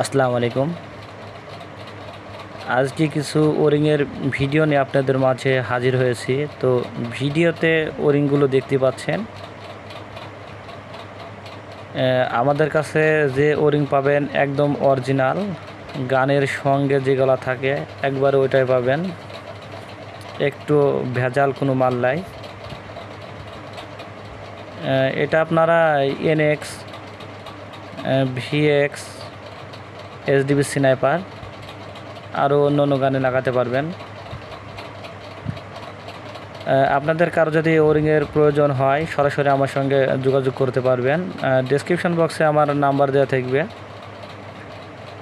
আসসালামু আলাইকুম। আজকে কিছু ওরিংয়ের ভিডিও নিয়ে আপনাদের মাঝে হাজির হয়েছি। তো ভিডিওতে ওরিংগুলো দেখতে পাচ্ছেন। আমাদের কাছে যে ওরিং পাবেন একদম অরিজিনাল, গানের সঙ্গে যেগুলো থাকে একবার ওইটাই পাবেন, একটু ভেজাল কোনো মাল নাই। এটা আপনারা NX, VX, SDB স্নাইপার আরও অন্য গানে লাগাতে পারবেন। আপনাদের কারো যদি ওরিংয়ের প্রয়োজন হয় সরাসরি আমার সঙ্গে যোগাযোগ করতে পারবেন। ডেসক্রিপশন বক্সে আমার নাম্বার দেওয়া থাকবে,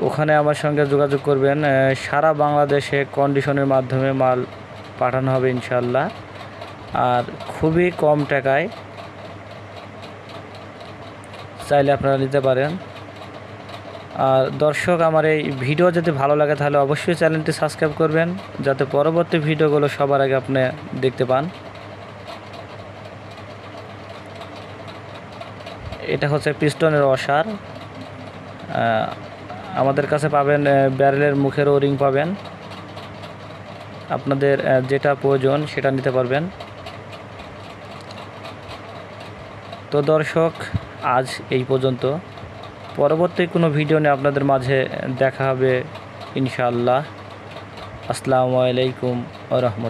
ওখানে আমার সঙ্গে যোগাযোগ করবেন। সারা বাংলাদেশে কন্ডিশনের মাধ্যমে মাল পাঠানো হবে ইনশাল্লাহ, আর খুবই কম টাকায় চাইলে আপনারা নিতে পারেন। আর দর্শক, আমার এই ভিডিও যদি ভালো লাগে তাহলে অবশ্যই চ্যানেলটি সাবস্ক্রাইব করবেন, যাতে পরবর্তী ভিডিওগুলো সবার আগে আপনি দেখতে পান। এটা হচ্ছে পিস্টনের ওয়াশার। আমাদের কাছে পাবেন ব্যারেলের মুখের ওরিং পাবেন, আপনাদের যেটা প্রয়োজন সেটা নিতে পারবেন। তো দর্শক, আজ এই পর্যন্ত। পরবর্তী কোনো ভিডিও নিয়ে আপনাদের মাঝে দেখা হবে ইনশাআল্লাহ। আসসালামু আলাইকুম ওয়া রাহমাতুল্লাহ।